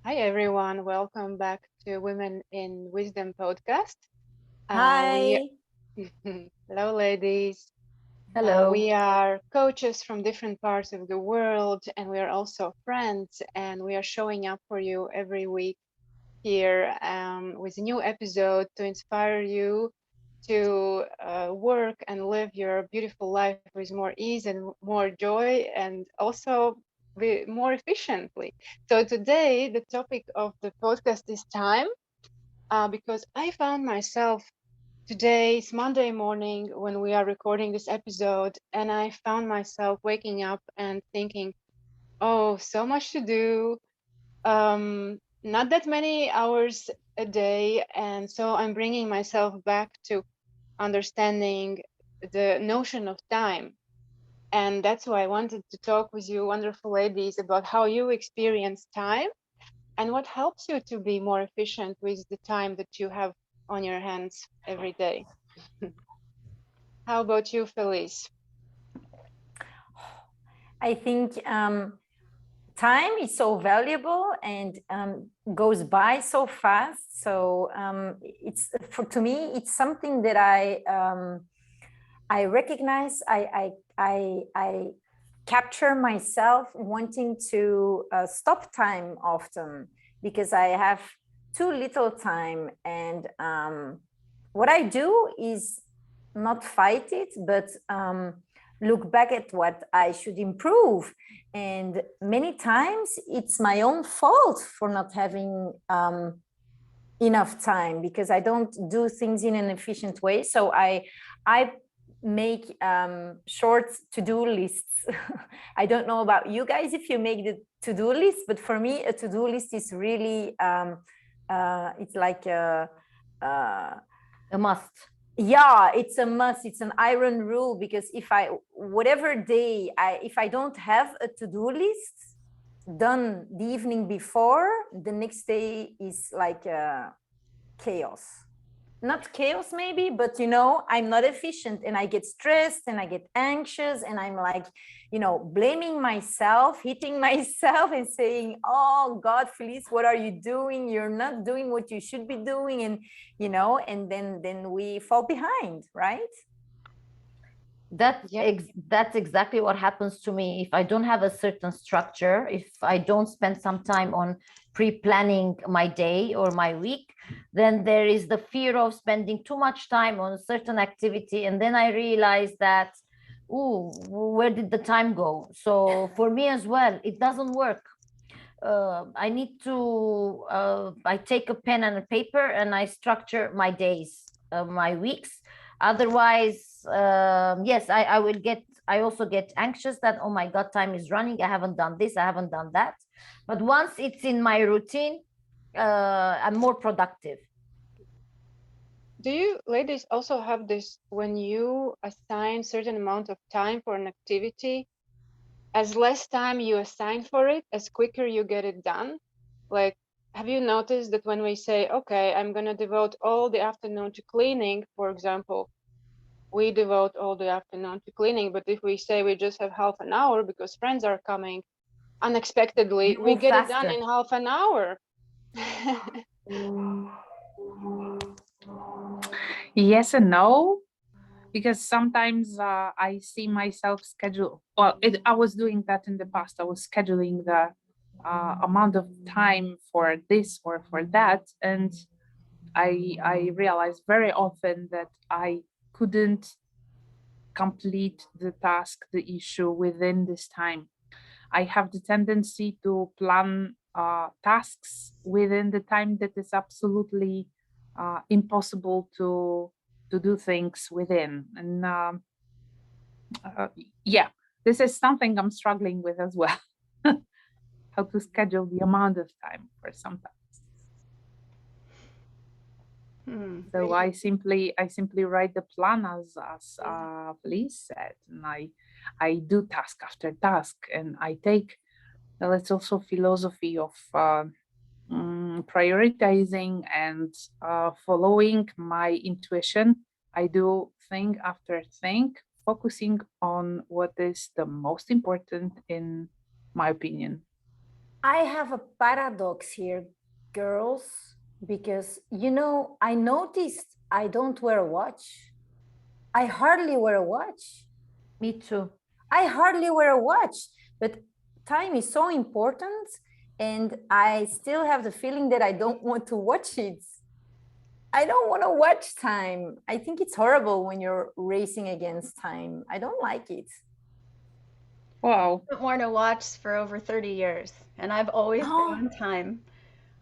Hi, everyone. Welcome back to Women in Wisdom podcast. We Hi. Hello, ladies. Hello. We are coaches from different parts of the world, and we are also friends. And we are showing up for you every week here with a new episode to inspire you to work and live your beautiful life with more ease and more joy, and also be more efficiently. So today, the topic of the podcast is time, because I found myself today, it's Monday morning when we are recording this episode, and I found myself waking up and thinking, oh, so much to do, not that many hours a day. And so I'm bringing myself back to understanding the notion of time. And that's why I wanted to talk with you, wonderful ladies, about how you experience time and what helps you to be more efficient with the time that you have on your hands every day. How about you, Felice? I think time is so valuable and goes by so fast. So it's to me, it's something that I recognize. I capture myself wanting to stop time often because I have too little time, and what I do is not fight it, but look back at what I should improve. And many times it's my own fault for not having enough time because I don't do things in an efficient way. So I make short to-do lists. I don't know about you guys if you make the to-do list, but for me a to-do list is really it's like A must. yeah, it's a must. It's an iron rule because if I whatever day I if I don't have a to-do list done the evening before, the next day is like chaos. Not chaos maybe, but I'm not efficient and I get stressed and I get anxious and I'm like, blaming myself, hitting myself and saying, oh God, Felice, what are you doing? You're not doing what you should be doing. And and then we fall behind, right? Yeah. That's exactly what happens to me if I don't have a certain structure, if I don't spend some time on pre-planning my day or my week. Then there is the fear of spending too much time on a certain activity, and then I realize that, ooh, where did the time go? So for me as well, it doesn't work. I need to I take a pen and a paper and I structure my days, my weeks. Otherwise, yes, I will get, I also get anxious that, oh my God, time is running. I haven't done this, I haven't done that. But once it's in my routine, I'm more productive. Do you ladies also have this when you assign certain amount of time for an activity, as less time you assign for it, as quicker you get it done? Like, have you noticed that when we say, okay, I'm going to devote all the afternoon to cleaning, for example, we devote all the afternoon to cleaning. But if we say we just have half an hour because friends are coming unexpectedly, You we move get it done faster. in half an hour. Yes and no, because sometimes I see myself schedule. Well, I was doing that in the past. I was scheduling the amount of time for this or for that, and I realized very often that I couldn't complete the task, the issue within this time. I have the tendency to plan tasks within the time that is absolutely impossible to do things within. And uh, yeah, this is something I'm struggling with as well. How to schedule the amount of time for some tasks. So I simply write the plan Yeah. Felice said, and I do task after task, and I take, well, it's also philosophy of prioritizing and following my intuition. I do thing after thing, focusing on what is the most important in my opinion. I have a paradox here, girls, because I noticed I don't wear a watch. I hardly wear a watch. Me too. I hardly wear a watch, but time is so important, and I still have the feeling that I don't want to watch it. I don't want to watch time. I think it's horrible when you're racing against time. I don't like it. Wow. I've worn a watch for over 30 years, and I've always been Oh, on time.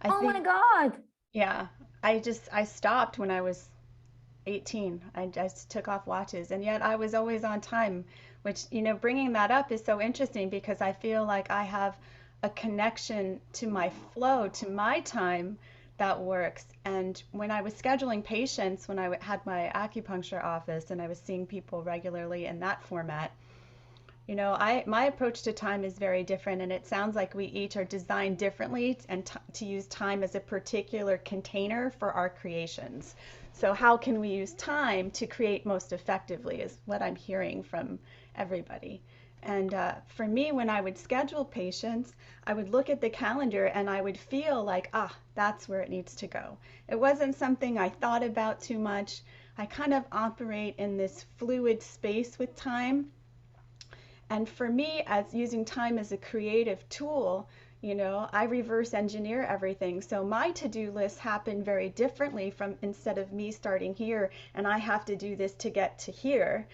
I oh my think, God. yeah, I stopped when I was 18. I just took off watches, and yet I was always on time, which, bringing that up is so interesting because I feel like I have a connection to my flow, to my time that works. And when I was scheduling patients, when I had my acupuncture office and I was seeing people regularly in that format, my approach to time is very different, and it sounds like we each are designed differently and to use time as a particular container for our creations. So how can we use time to create most effectively is what I'm hearing from everybody. And for me, when I would schedule patients, I would look at the calendar and I would feel like, that's where it needs to go. It wasn't something I thought about too much. I kind of operate in this fluid space with time. And for me, as using time as a creative tool, I reverse engineer everything. So my to-do lists happen very differently from instead of me starting here and I have to do this to get to here.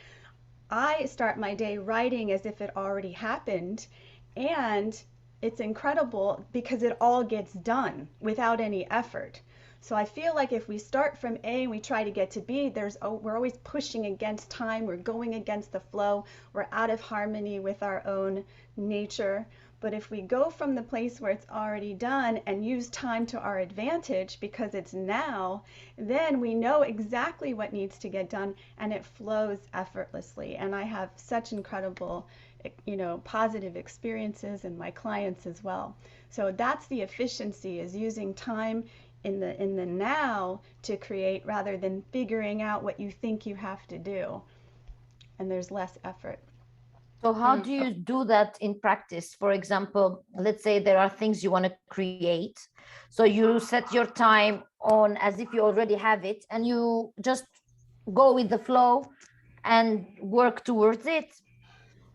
I start my day writing as if it already happened. And it's incredible because it all gets done without any effort. So I feel like if we start from A and we try to get to B, we're always pushing against time, we're going against the flow, we're out of harmony with our own nature. But if we go from the place where it's already done and use time to our advantage because it's now, then we know exactly what needs to get done and it flows effortlessly. And I have such incredible positive experiences in my clients as well. So that's the efficiency, is using time in the now to create rather than figuring out what you think you have to do. And there's less effort. So how do you do that in practice? For example, let's say there are things you want to create. So you set your time on as if you already have it and you just go with the flow and work towards it.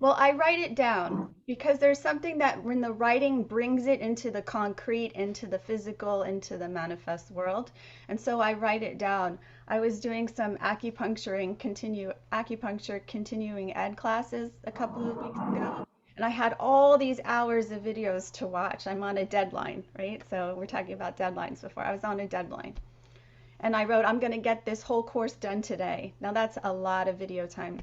Well, I write it down because there's something that when the writing brings it into the concrete, into the physical, into the manifest world. And so I write it down. I was doing some acupuncture continuing ed classes a couple of weeks ago. And I had all these hours of videos to watch. I'm on a deadline, right? So we're talking about deadlines before. I was on a deadline. And I wrote, I'm going to get this whole course done today. Now that's a lot of video time.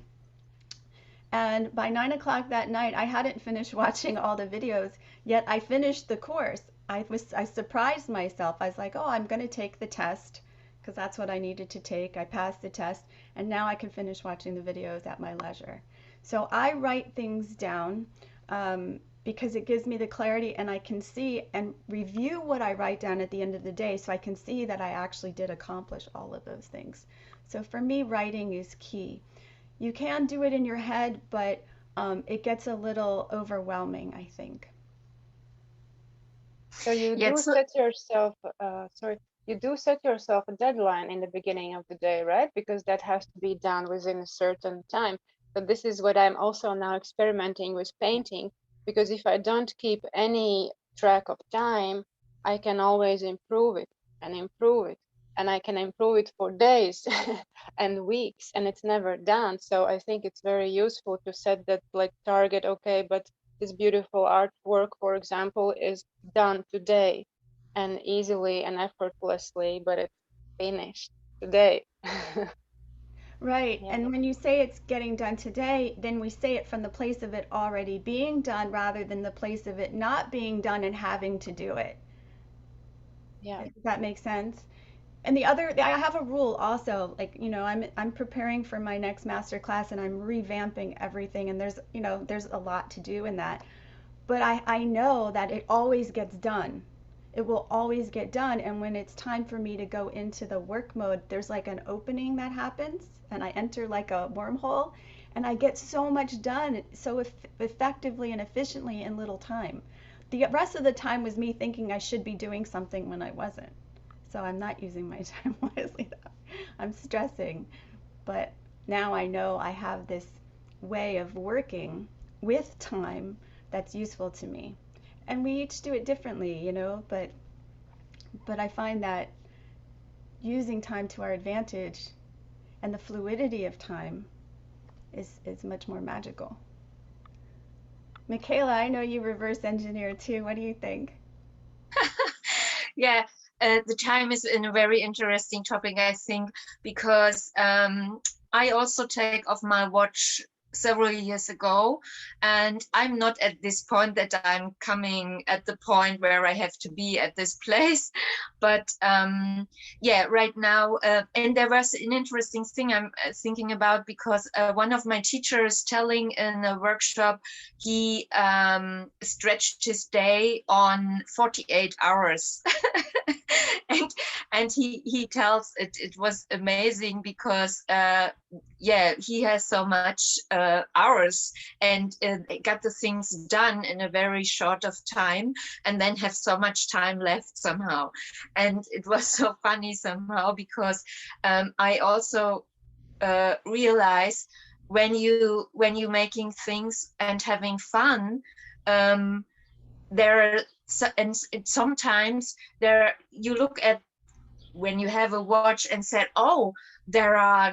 And by 9 o'clock that night, I hadn't finished watching all the videos, yet I finished the course. I surprised myself. I was like, oh, I'm going to take the test because that's what I needed to take. I passed the test, and now I can finish watching the videos at my leisure. So I write things down because it gives me the clarity, and I can see and review what I write down at the end of the day so I can see that I actually did accomplish all of those things. So for me, writing is key. You can do it in your head, but it gets a little overwhelming, I think. So you do set yourself, you do set yourself a deadline in the beginning of the day, right? Because that has to be done within a certain time. But this is what I'm also now experimenting with painting, because if I don't keep any track of time, I can always improve it and improve it. And I can improve it for days and weeks, and it's never done. So I think it's very useful to set that target. Okay, but this beautiful artwork, for example, is done today and easily and effortlessly, but it's finished today. Right. Yeah. And when you say it's getting done today, then we say it from the place of it already being done rather than the place of it not being done and having to do it. Yeah. Does that make sense? And I have a rule also, I'm preparing for my next master class and I'm revamping everything, and there's a lot to do in that. But I know that it always gets done. It will always get done. And when it's time for me to go into the work mode, there's like an opening that happens and I enter like a wormhole and I get so much done so effectively and efficiently in little time. the rest of the time was me thinking I should be doing something when I wasn't. So I'm not using my time wisely. I'm stressing. But now I know I have this way of working with time that's useful to me. And we each do it differently, you know, but I find that using time to our advantage and the fluidity of time is much more magical. Michaela, I know you reverse engineer too. What do you think? Yeah, the time is a very interesting topic, I think, because I also take off my watch several years ago, and I'm not at this point that I'm coming at the point where I have to be at this place, but yeah, right now, and there was an interesting thing I'm thinking about, because one of my teachers telling in a workshop, he stretched his day on 48 hours. and he tells it was amazing, because yeah, he has so much hours, and got the things done in a very short of time, and then have so much time left somehow. And it was so funny somehow, because I also realize when you making things and having fun, there are and sometimes there you look at when you have a watch and said, oh, there are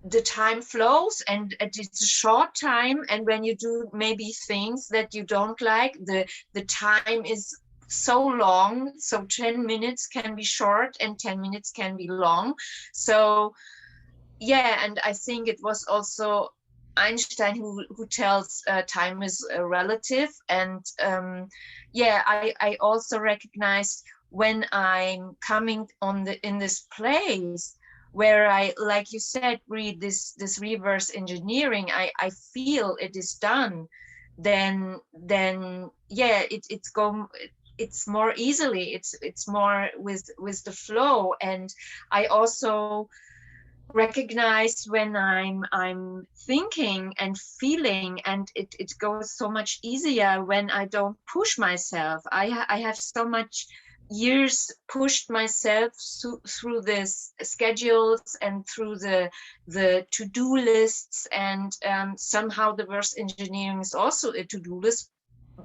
the time flows and it's a short time, and when you do maybe things that you don't like, the time is so long. So 10 minutes can be short and 10 minutes can be long. So yeah, and I think it was also Einstein who tells time is relative. And yeah, I also recognized when I'm coming in this place where I, like you said, read this reverse engineering, I feel it is done, then yeah, it's more easily, it's more with the flow. And I also recognize when I'm thinking and feeling, and it goes so much easier when I don't push myself. I have so much years pushed myself through this schedules and through the to-do lists, and somehow the reverse engineering is also a to-do list,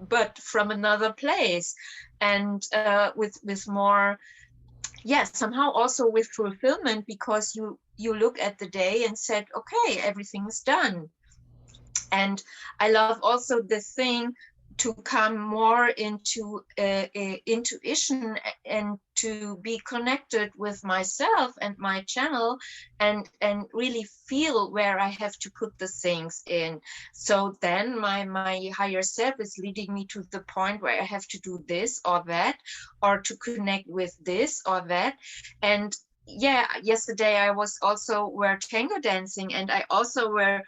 but from another place, and with more, yes, somehow also with fulfillment, because you look at the day and said, okay, everything's done. And I love also the thing to come more into intuition, and to be connected with myself and my channel, and really feel where I have to put the things in. So then my higher self is leading me to the point where I have to do this or that, or to connect with this or that. And yeah, yesterday I was also were tango dancing, and I also were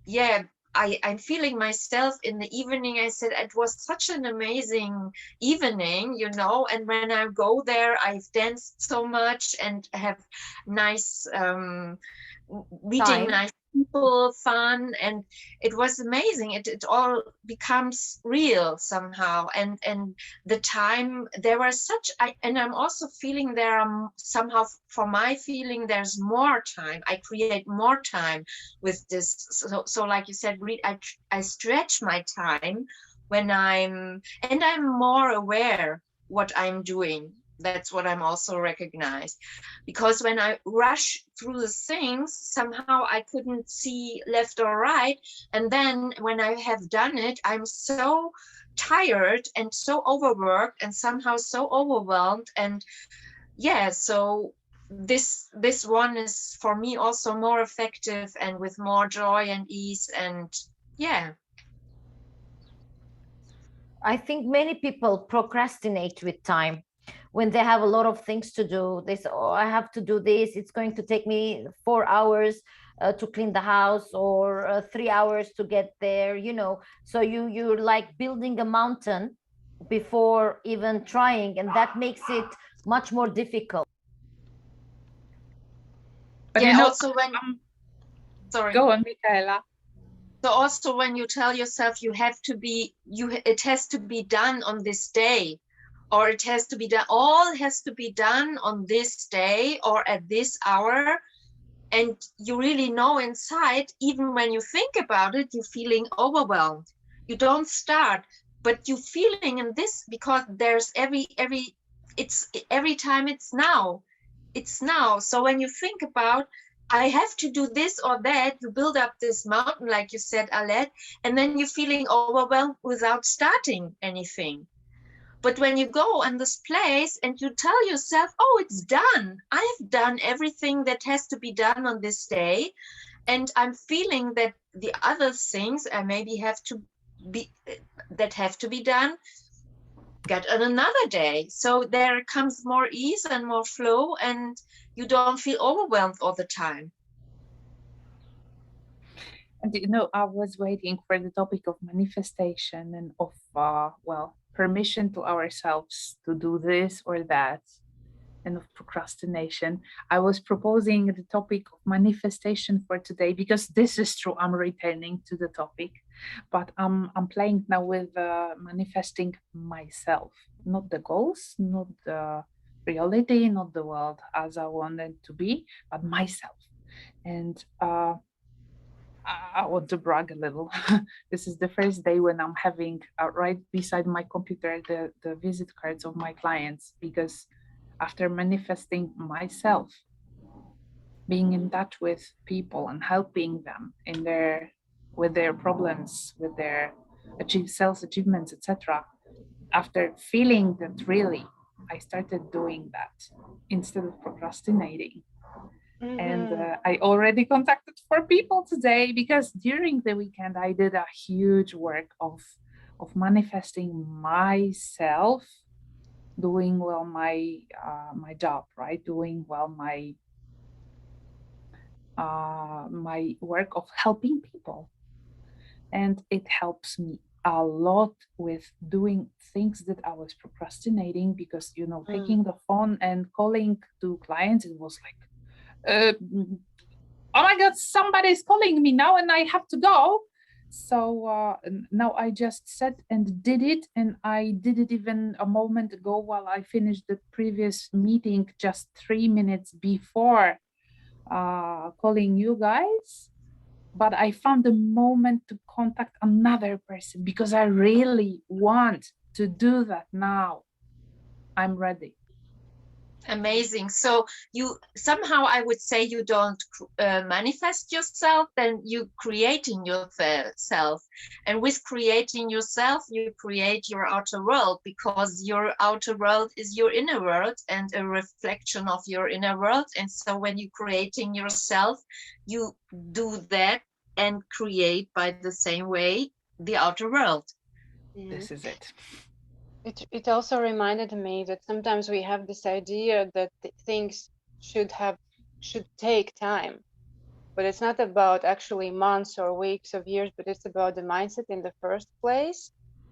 yeah, I'm feeling myself in the evening. I said it was such an amazing evening, you know, and when I go there, I've danced so much and have nice meeting nice people, fun, and it was amazing. It all becomes real somehow, and the time there was such and I'm also feeling there are somehow, for my feeling, there's more time. I create more time with this. So like you said, I stretch my time when I'm more aware what I'm doing. That's what I'm also recognized, because when I rush through the things, somehow I couldn't see left or right. And then when I have done it, I'm so tired and so overworked and somehow so overwhelmed. And yeah, so this one is for me also more effective and with more joy and ease. And yeah, I think many people procrastinate with time. When they have a lot of things to do, they say, oh, I have to do this. It's going to take me 4 hours to clean the house, or 3 hours to get there, you know. So you're like building a mountain before even trying, and that makes it much more difficult. But yeah, you know, also when sorry, go on, Michaela. So also when you tell yourself it has to be done on this day, or it has to be done, all has to be done on this day or at this hour. And you really know inside, even when you think about it, you're feeling overwhelmed. You don't start, but you're feeling in this because there's every time it's now. It's now. So when you think about, I have to do this or that, you build up this mountain, like you said, Arlette, and then you're feeling overwhelmed without starting anything. But when you go on this place and you tell yourself, oh, it's done. I have done everything that has to be done on this day. And I'm feeling that the other things I maybe have to be done, get on another day. So there comes more ease and more flow, and you don't feel overwhelmed all the time. And I was waiting for the topic of manifestation and of permission to ourselves to do this or that, and of procrastination. I was proposing the topic of manifestation for today because this is true. I'm returning to the topic, but I'm playing now with manifesting myself, not the goals, not the reality, not the world as I wanted to be, but myself. And I want to brag a little. This is the first day when I'm having right beside my computer the visit cards of my clients, because after manifesting myself, being in touch with people and helping them with their problems, with their self-achievements, etc. After feeling that, really, I started doing that instead of procrastinating. And I already contacted 4 people today, because during the weekend I did a huge work of manifesting myself doing well my job, right? Doing well my work of helping people. And it helps me a lot with doing things that I was procrastinating, because taking the phone and calling to clients, it was like, oh my God, somebody's calling me now and I have to go. So now I just sat and did it. And I did it even a moment ago while I finished the previous meeting, just 3 minutes before calling you guys. But I found a moment to contact another person because I really want to do that now. I'm ready. Amazing. So you somehow, I would say, you don't manifest yourself, then you creating yourself. And with creating yourself, you create your outer world, because your outer world is your inner world and a reflection of your inner world. And so when you're creating yourself, you do that and create by the same way the outer world. This is it. It also reminded me that sometimes we have this idea that things should take time, but it's not about actually months or weeks or years, but it's about the mindset in the first place.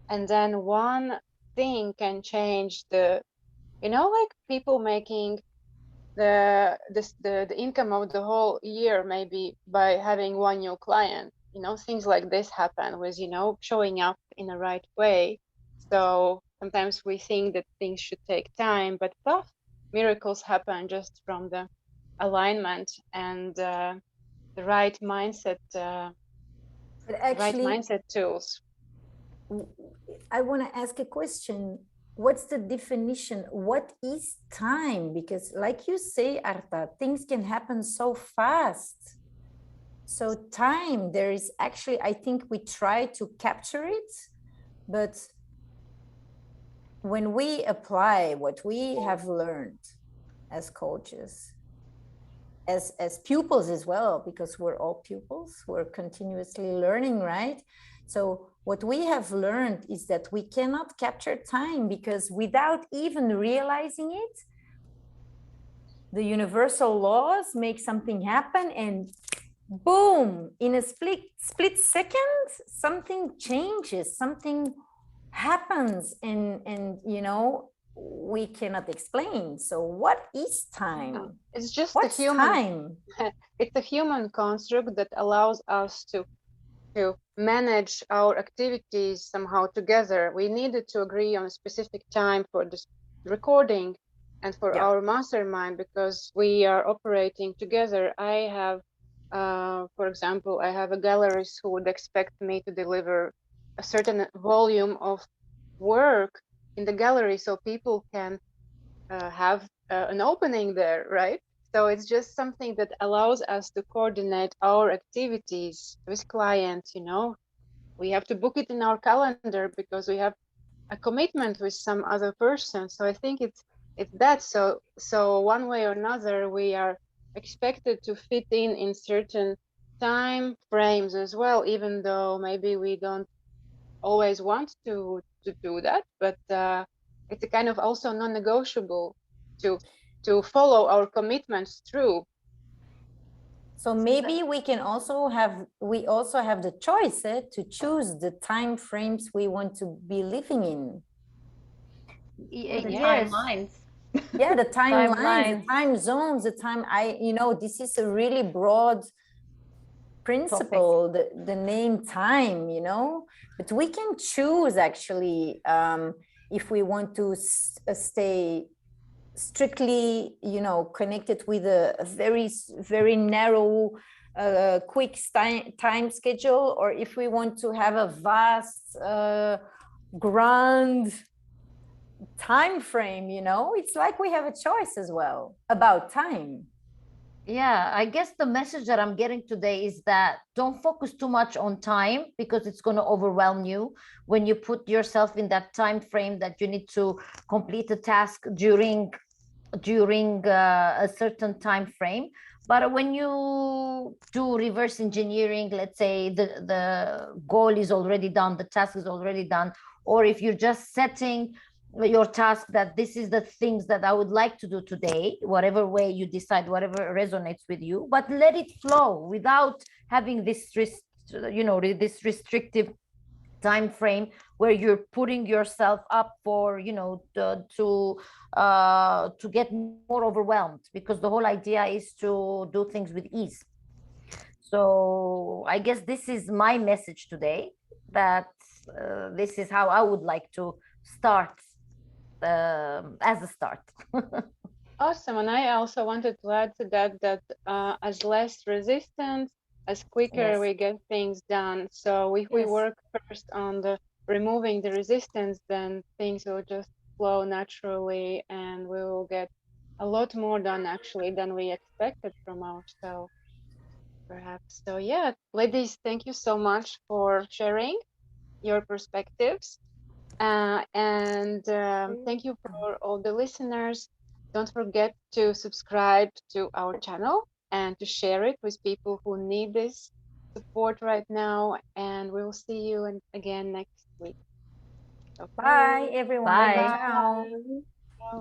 And then one thing can change like people making the income of the whole year, maybe by having one new client. Things like this happen with showing up in the right way. So sometimes we think that things should take time, but miracles happen just from the alignment and the right mindset, right mindset tools. I want to ask a question. What's the definition? What is time? Because like you say, Arta, things can happen so fast. So time, there is actually, I think we try to capture it, but when we apply what we have learned as coaches, as pupils as well, because we're all pupils, we're continuously learning, right? So what we have learned is that we cannot capture time, because without even realizing it, the universal laws make something happen, and boom, in a split second, something changes, something happens, and we cannot explain. So what is time? It's just What's a human time? It's a human construct that allows us to to manage our activities somehow together. We needed to agree on a specific time for this recording and for Yeah. our mastermind because we are operating together. I have, for example, I have a gallerist who would expect me to deliver a certain volume of work in the gallery so people can have an opening there, right? So it's just something that allows us to coordinate our activities with clients, you know. We have to book it in our calendar because we have a commitment with some other person. So I think it's that. So one way or another, we are expected to fit in certain time frames as well, even though maybe we don't always want to do that, but it's a kind of also non-negotiable to follow our commitments through. So maybe we also have the choice to choose the time frames we want to be living in. Or the Yes. timelines. Yeah, the timelines, the Timelines. time zones, the time, this is a really broad principle, the name time, but we can choose actually if we want to stay strictly, connected with a very, very narrow, quick time schedule, or if we want to have a vast, grand time frame, it's like we have a choice as well about time. Yeah, I guess the message that I'm getting today is that don't focus too much on time because it's going to overwhelm you when you put yourself in that time frame that you need to complete a task during a certain time frame. But when you do reverse engineering, let's say the goal is already done, the task is already done, or if you're just setting your task that this is the things that I would like to do today, whatever way you decide, whatever resonates with you, but let it flow without having this this restrictive time frame where you're putting yourself up for to get more overwhelmed, because the whole idea is to do things with ease. So I guess this is my message today, that this is how I would like to start as a start. Awesome. And I also wanted to add to that as less resistance, as quicker Yes. we get things done. So if we Yes. work first on the removing the resistance, then things will just flow naturally and we will get a lot more done actually than we expected from ourselves, perhaps. So yeah, ladies, thank you so much for sharing your perspectives. And thank you for all the listeners. Don't forget to subscribe to our channel and to share it with people who need this support right now. And we will see you again next week. Okay. Bye, everyone. Bye. Ciao. Bye.